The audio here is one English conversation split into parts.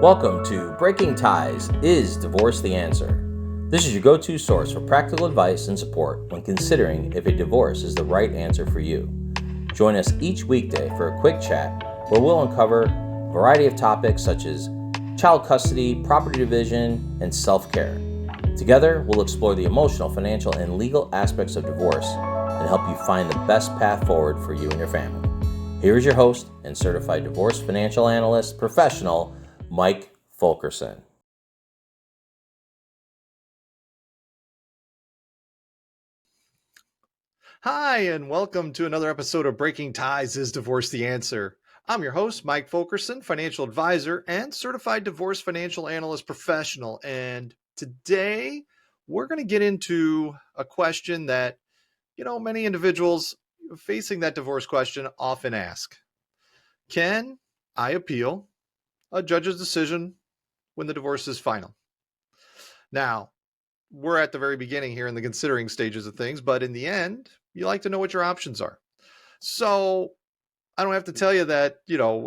Welcome to Breaking Ties, Is Divorce the Answer? This is your go-to source for practical advice and support when considering if a divorce is the right answer for you. Join us each weekday for a quick chat where we'll uncover a variety of topics such as child custody, property division, and self-care. Together, we'll explore the emotional, financial, and legal aspects of divorce and help you find the best path forward for you and your family. Here is your host and Certified Divorce Financial Analyst professional, Mike Fulkerson. Hi, and welcome to another episode of Breaking Ties, Is Divorce the Answer? I'm your host, Mike Fulkerson, financial advisor and certified divorce financial analyst professional. And today we're going to get into a question that, many individuals facing that divorce question often ask. Can I appeal a judge's decision when the divorce is final? Now, we're at the very beginning here in the considering stages of things, but in the end, you like to know what your options are. So I don't have to tell you that,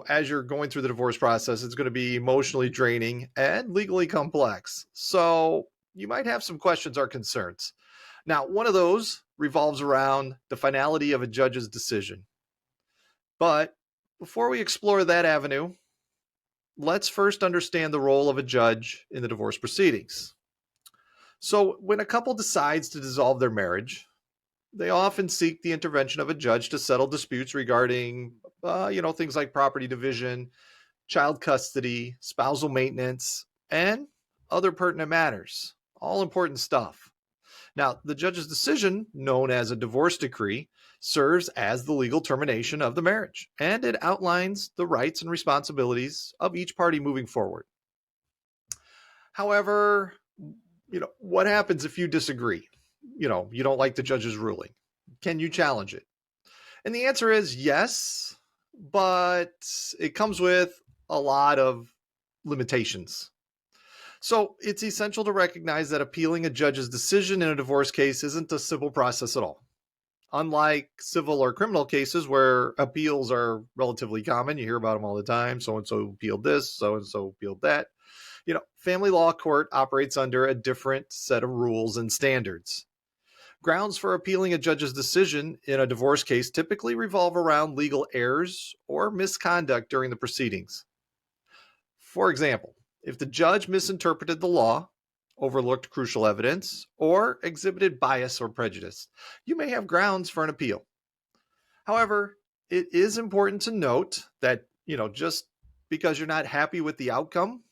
as you're going through the divorce process, it's going to be emotionally draining and legally complex. So you might have some questions or concerns. Now, one of those revolves around the finality of a judge's decision. But before we explore that avenue, let's first understand the role of a judge in the divorce proceedings. So when a couple decides to dissolve their marriage, they often seek the intervention of a judge to settle disputes regarding, things like property division, child custody, spousal maintenance, and other pertinent matters. All important stuff. Now, the judge's decision, known as a divorce decree, serves as the legal termination of the marriage, and it outlines the rights and responsibilities of each party moving forward. However, what happens if you disagree? You don't like the judge's ruling. Can you challenge it? And the answer is yes, but it comes with a lot of limitations. So it's essential to recognize that appealing a judge's decision in a divorce case isn't a simple process at all. Unlike civil or criminal cases where appeals are relatively common, you hear about them all the time. So-and-so appealed this, so-and-so appealed that. Family law court operates under a different set of rules and standards. Grounds for appealing a judge's decision in a divorce case typically revolve around legal errors or misconduct during the proceedings. For example, if the judge misinterpreted the law, overlooked crucial evidence, or exhibited bias or prejudice, you may have grounds for an appeal. However, it is important to note that, just because you're not happy with the outcome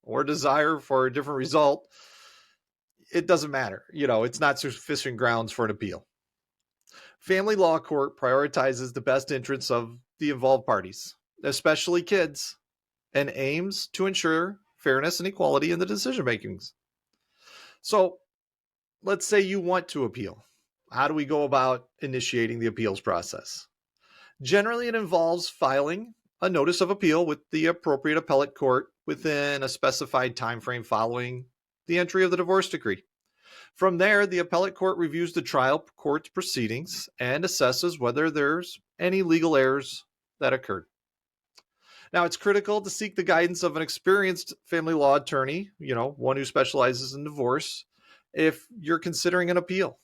or desire for a different result, it doesn't matter. It's not sufficient grounds for an appeal. Family law court prioritizes the best interests of the involved parties, especially kids, and aims to ensure fairness and equality in the decision makings. So let's say you want to appeal. How do we go about initiating the appeals process? Generally, it involves filing a notice of appeal with the appropriate appellate court within a specified time frame following the entry of the divorce decree. From there, the appellate court reviews the trial court's proceedings and assesses whether there's any legal errors that occurred. Now, it's critical to seek the guidance of an experienced family law attorney, one who specializes in divorce, if you're considering an appeal.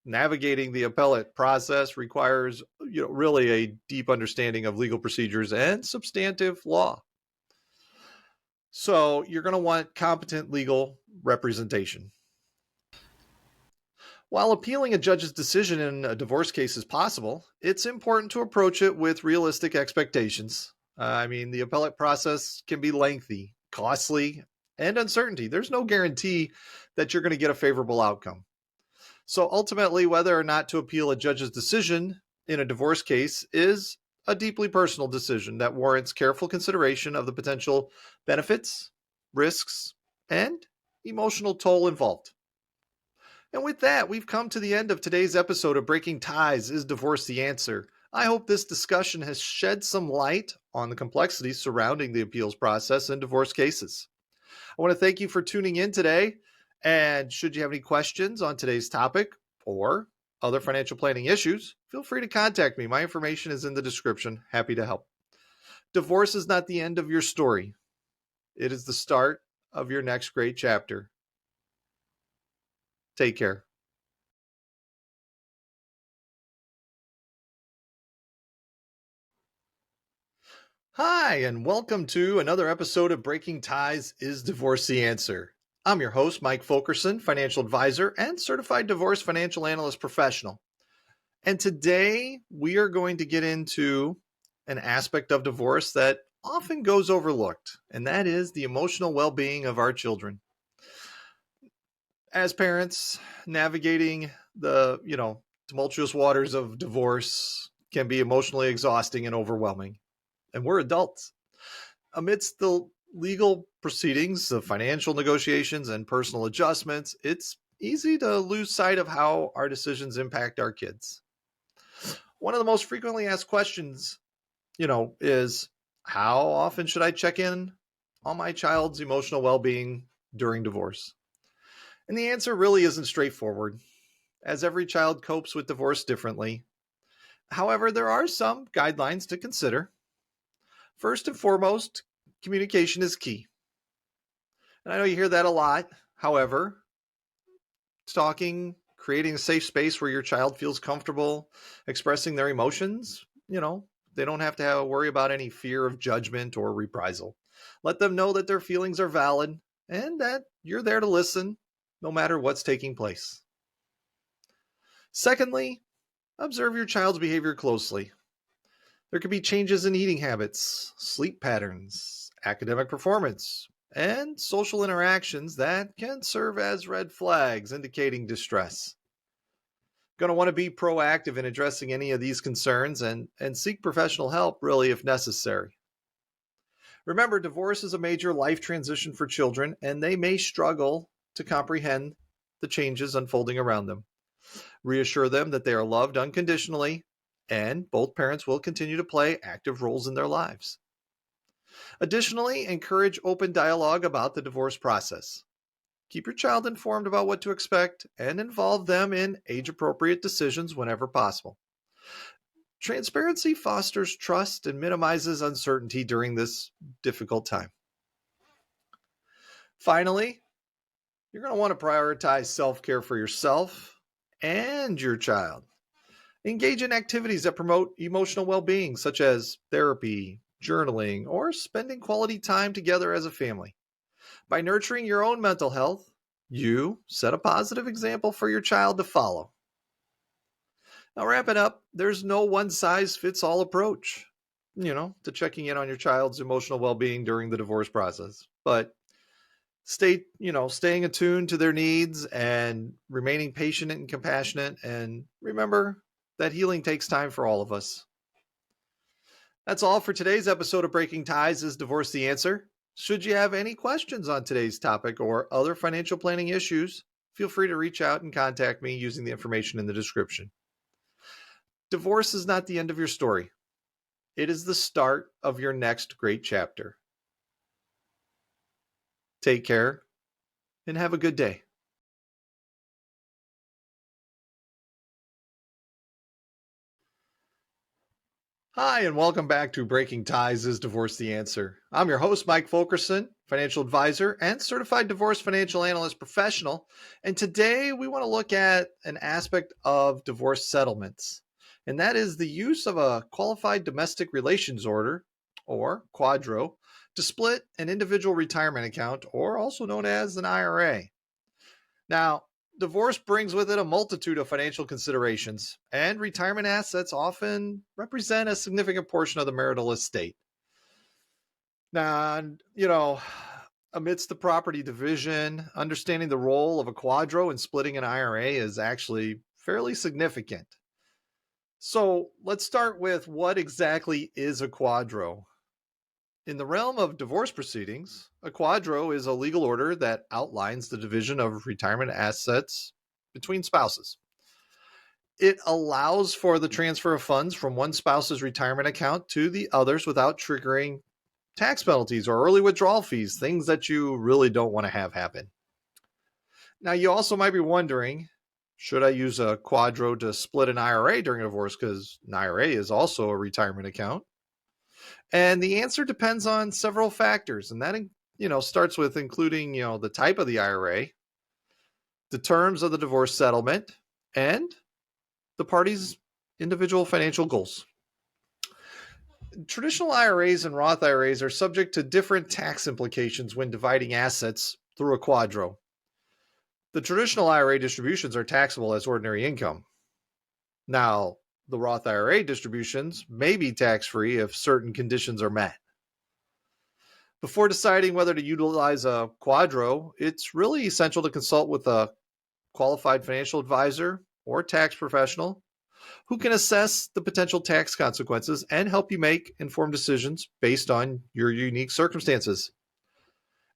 Navigating the appellate process requires, really a deep understanding of legal procedures and substantive law. So you're going to want competent legal representation. While appealing a judge's decision in a divorce case is possible, it's important to approach it with realistic expectations. The appellate process can be lengthy, costly, and uncertainty. There's no guarantee that you're going to get a favorable outcome. So ultimately, whether or not to appeal a judge's decision in a divorce case is a deeply personal decision that warrants careful consideration of the potential benefits, risks, and emotional toll involved. And with that, we've come to the end of today's episode of Breaking Ties, Is Divorce the Answer? I hope this discussion has shed some light on the complexities surrounding the appeals process in divorce cases. I want to thank you for tuning in today. And should you have any questions on today's topic or other financial planning issues, feel free to contact me. My information is in the description. Happy to help. Divorce is not the end of your story. It is the start of your next great chapter. Take care. Hi, and welcome to another episode of Breaking Ties Is Divorce the Answer? I'm your host, Mike Fulkerson, financial advisor and certified divorce financial analyst professional. And today we are going to get into an aspect of divorce that often goes overlooked, and that is the emotional well-being of our children. As parents, navigating the, tumultuous waters of divorce can be emotionally exhausting and overwhelming. And we're adults. Amidst the legal proceedings, the financial negotiations, and personal adjustments, it's easy to lose sight of how our decisions impact our kids. One of the most frequently asked questions, is how often should I check in on my child's emotional well-being during divorce? And the answer really isn't straightforward, as every child copes with divorce differently. However, there are some guidelines to consider. First and foremost, communication is key. And I know you hear that a lot. However, talking, creating a safe space where your child feels comfortable expressing their emotions, they don't have to worry about any fear of judgment or reprisal. Let them know that their feelings are valid and that you're there to listen no matter what's taking place. Secondly, observe your child's behavior closely. There could be changes in eating habits, sleep patterns, academic performance, and social interactions that can serve as red flags indicating distress. Going to want to be proactive in addressing any of these concerns and seek professional help, really, if necessary. Remember, divorce is a major life transition for children, and they may struggle to comprehend the changes unfolding around them. Reassure them that they are loved unconditionally, and both parents will continue to play active roles in their lives. Additionally, encourage open dialogue about the divorce process. Keep your child informed about what to expect and involve them in age-appropriate decisions whenever possible. Transparency fosters trust and minimizes uncertainty during this difficult time. Finally, you're going to want to prioritize self-care for yourself and your child. Engage in activities that promote emotional well-being, such as therapy, journaling, or spending quality time together as a family. By nurturing your own mental health, you set a positive example for your child to follow. Now, wrapping up, there's no one-size-fits-all approach, to checking in on your child's emotional well-being during the divorce process. But staying attuned to their needs and remaining patient and compassionate, and remember that healing takes time for all of us. That's all for today's episode of Breaking Ties Is Divorce the Answer? Should you have any questions on today's topic or other financial planning issues, feel free to reach out and contact me using the information in the description. Divorce is not the end of your story. It is the start of your next great chapter. Take care and have a good day. Hi, and welcome back to Breaking Ties Is Divorce the Answer? I'm your host, Mike Fulkerson, financial advisor and certified divorce financial analyst professional. And today we want to look at an aspect of divorce settlements, and that is the use of a qualified domestic relations order, or QDRO, to split an individual retirement account, or also known as an IRA. Now, divorce brings with it a multitude of financial considerations, and retirement assets often represent a significant portion of the marital estate. Now, amidst the property division, understanding the role of a QDRO in splitting an IRA is actually fairly significant. So let's start with what exactly is a QDRO. In the realm of divorce proceedings, a QDRO is a legal order that outlines the division of retirement assets between spouses. It allows for the transfer of funds from one spouse's retirement account to the others without triggering tax penalties or early withdrawal fees, things that you really don't want to have happen. Now, you also might be wondering, should I use a QDRO to split an IRA during a divorce? Because an IRA is also a retirement account. And the answer depends on several factors, and that starts with including, the type of the IRA, the terms of the divorce settlement, and the parties' individual financial goals. Traditional IRAs and Roth IRAs are subject to different tax implications when dividing assets through a QDRO. The traditional IRA distributions are taxable as ordinary income. Now, the Roth IRA distributions may be tax-free if certain conditions are met. Before deciding whether to utilize a QDRO, it's really essential to consult with a qualified financial advisor or tax professional who can assess the potential tax consequences and help you make informed decisions based on your unique circumstances.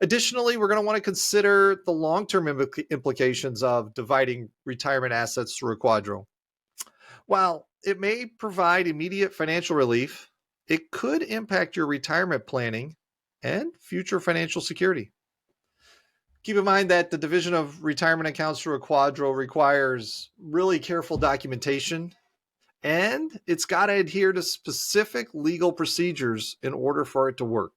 Additionally, we're going to want to consider the long-term implications of dividing retirement assets through a QDRO. While it may provide immediate financial relief, it could impact your retirement planning and future financial security. Keep in mind that the division of retirement accounts through a QDRO requires really careful documentation, and it's got to adhere to specific legal procedures in order for it to work.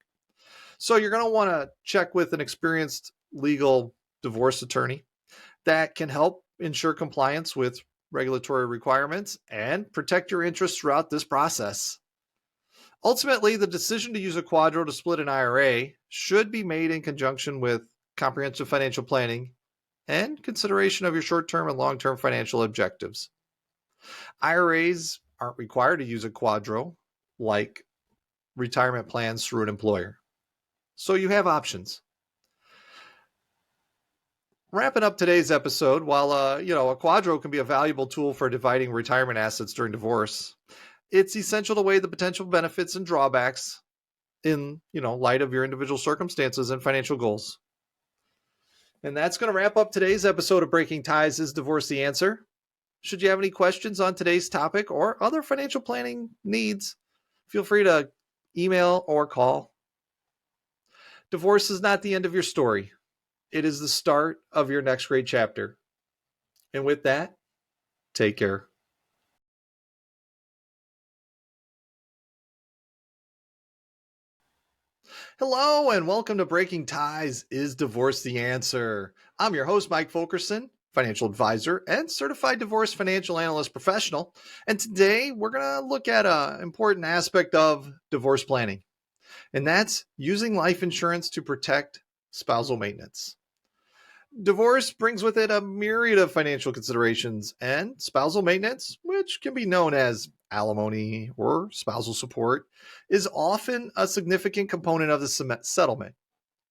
So you're going to want to check with an experienced legal divorce attorney that can help ensure compliance with regulatory requirements and protect your interests throughout this process. Ultimately, the decision to use a QDRO to split an IRA should be made in conjunction with comprehensive financial planning and consideration of your short-term and long-term financial objectives. IRAs aren't required to use a QDRO like retirement plans through an employer. So you have options. Wrapping up today's episode, while a QDRO can be a valuable tool for dividing retirement assets during divorce, it's essential to weigh the potential benefits and drawbacks in light of your individual circumstances and financial goals. And that's going to wrap up today's episode of Breaking Ties Is Divorce the Answer? Should you have any questions on today's topic or other financial planning needs, feel free to email or call. Divorce is not the end of your story. It is the start of your next great chapter. And with that, take care. Hello and welcome to Breaking Ties Is Divorce the Answer? I'm your host, Mike Fulkerson, financial advisor and certified divorce financial analyst professional. And today we're going to look at an important aspect of divorce planning, and that's using life insurance to protect spousal maintenance. Divorce brings with it a myriad of financial considerations, and spousal maintenance, which can be known as alimony or spousal support, is often a significant component of the settlement.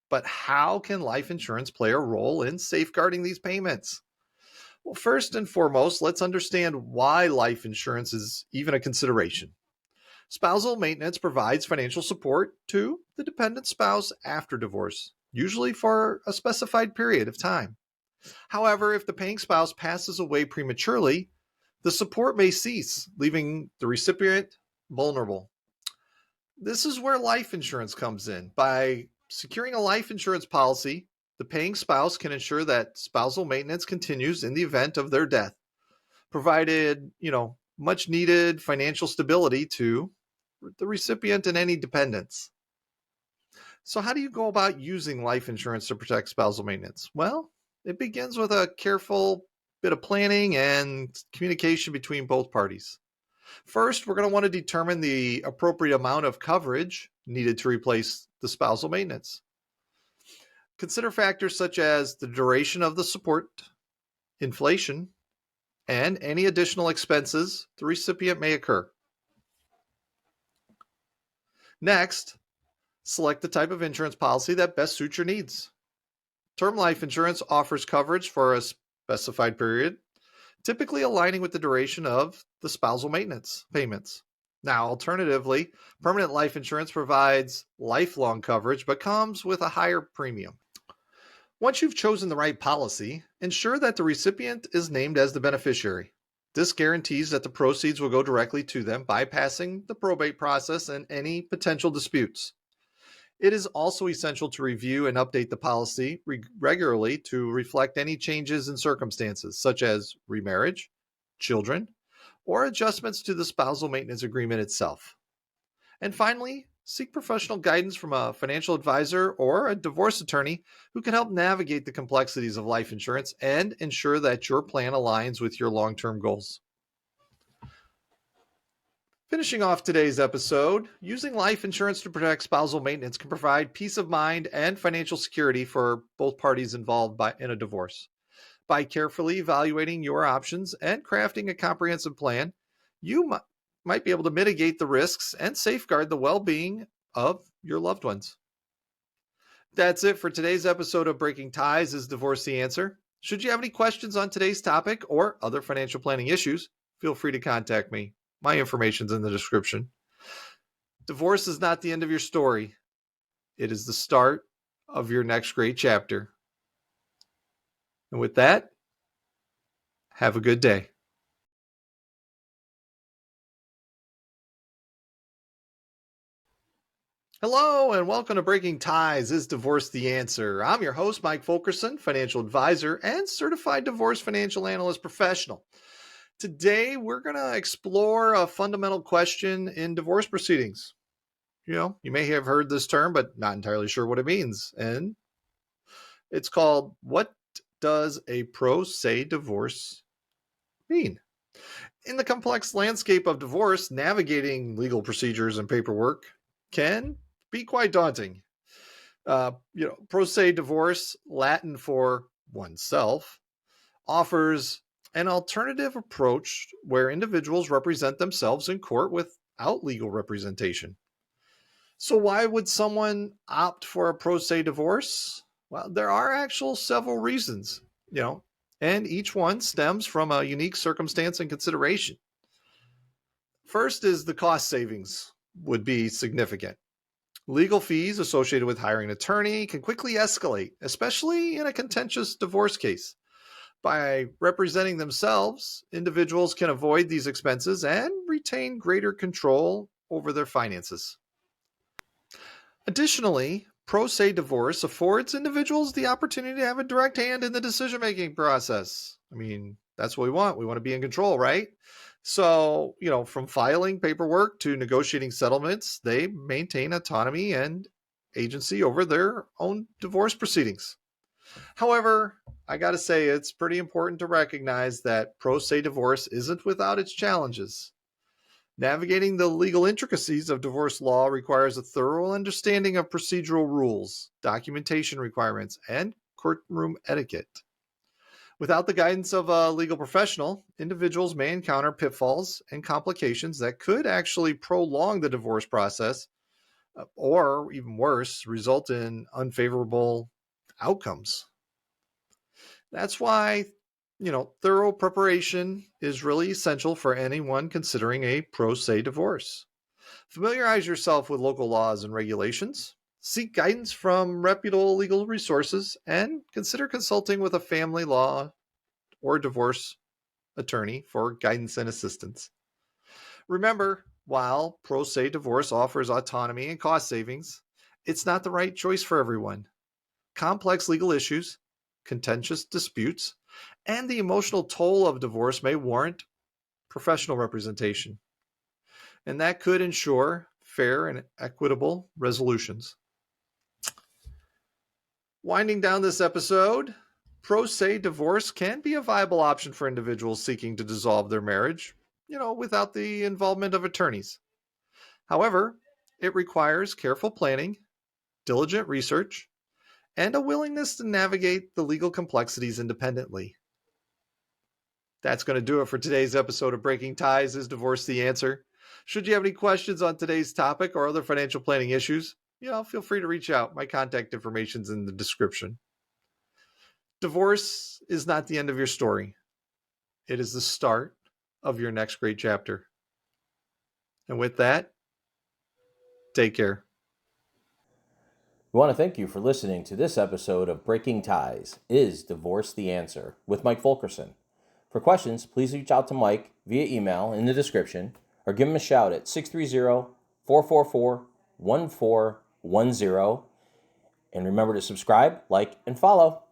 But how can life insurance play a role in safeguarding these payments? Well, first and foremost, let's understand why life insurance is even a consideration. Spousal maintenance provides financial support to the dependent spouse after divorce, usually for a specified period of time. However, if the paying spouse passes away prematurely, the support may cease, leaving the recipient vulnerable. This is where life insurance comes in. By securing a life insurance policy, the paying spouse can ensure that spousal maintenance continues in the event of their death, provided, much needed financial stability to the recipient and any dependents. So how do you go about using life insurance to protect spousal maintenance? Well, it begins with a careful bit of planning and communication between both parties. First, we're going to want to determine the appropriate amount of coverage needed to replace the spousal maintenance. Consider factors such as the duration of the support, inflation, and any additional expenses the recipient may incur. Next, select the type of insurance policy that best suits your needs. Term life insurance offers coverage for a specified period, typically aligning with the duration of the spousal maintenance payments. Now, alternatively, permanent life insurance provides lifelong coverage but comes with a higher premium. Once you've chosen the right policy, ensure that the recipient is named as the beneficiary. This guarantees that the proceeds will go directly to them, bypassing the probate process and any potential disputes. It is also essential to review and update the policy regularly to reflect any changes in circumstances, such as remarriage, children, or adjustments to the spousal maintenance agreement itself. And finally, seek professional guidance from a financial advisor or a divorce attorney who can help navigate the complexities of life insurance and ensure that your plan aligns with your long-term goals. Finishing off today's episode, using life insurance to protect spousal maintenance can provide peace of mind and financial security for both parties involved in a divorce. By carefully evaluating your options and crafting a comprehensive plan, you might be able to mitigate the risks and safeguard the well-being of your loved ones. That's it for today's episode of Breaking Ties Is Divorce the Answer? Should you have any questions on today's topic or other financial planning issues, feel free to contact me. My information's in the description. Divorce is not the end of your story. It is the start of your next great chapter. And with that, have a good day. Hello and welcome to Breaking Ties Is Divorce the Answer? I'm your host, Mike Fulkerson, financial advisor and certified divorce financial analyst professional. Today, we're going to explore a fundamental question in divorce proceedings. You may have heard this term, but not entirely sure what it means. And it's called, what does a pro se divorce mean? In the complex landscape of divorce, navigating legal procedures and paperwork can be quite daunting. Pro se divorce, Latin for oneself, offers an alternative approach where individuals represent themselves in court without legal representation. So why would someone opt for a pro se divorce? Well, there are several reasons, and each one stems from a unique circumstance and consideration. First is the cost savings would be significant. Legal fees associated with hiring an attorney can quickly escalate, especially in a contentious divorce case. By representing themselves, individuals can avoid these expenses and retain greater control over their finances. Additionally, pro se divorce affords individuals the opportunity to have a direct hand in the decision-making process. That's what we want. We want to be in control, right? So, from filing paperwork to negotiating settlements, they maintain autonomy and agency over their own divorce proceedings. However, I got to say, it's pretty important to recognize that pro se divorce isn't without its challenges. Navigating the legal intricacies of divorce law requires a thorough understanding of procedural rules, documentation requirements, and courtroom etiquette. Without the guidance of a legal professional, individuals may encounter pitfalls and complications that could actually prolong the divorce process, or even worse, result in unfavorable outcomes. That's why, thorough preparation is really essential for anyone considering a pro se divorce. Familiarize yourself with local laws and regulations, seek guidance from reputable legal resources, and consider consulting with a family law or divorce attorney for guidance and assistance. Remember, while pro se divorce offers autonomy and cost savings, it's not the right choice for everyone. Complex legal issues, contentious disputes, and the emotional toll of divorce may warrant professional representation. And that could ensure fair and equitable resolutions. Winding down this episode, pro se divorce can be a viable option for individuals seeking to dissolve their marriage, without the involvement of attorneys. However, it requires careful planning, diligent research, and a willingness to navigate the legal complexities independently. That's going to do it for today's episode of Breaking Ties Is Divorce the Answer? Should you have any questions on today's topic or other financial planning issues, feel free to reach out. My contact information's in the description. Divorce is not the end of your story. It is the start of your next great chapter. And with that, take care. We want to thank you for listening to this episode of Breaking Ties Is Divorce the Answer with Mike Fulkerson. For questions, please reach out to Mike via email in the description or give him a shout at 630-444-1410. And remember to subscribe, like, and follow.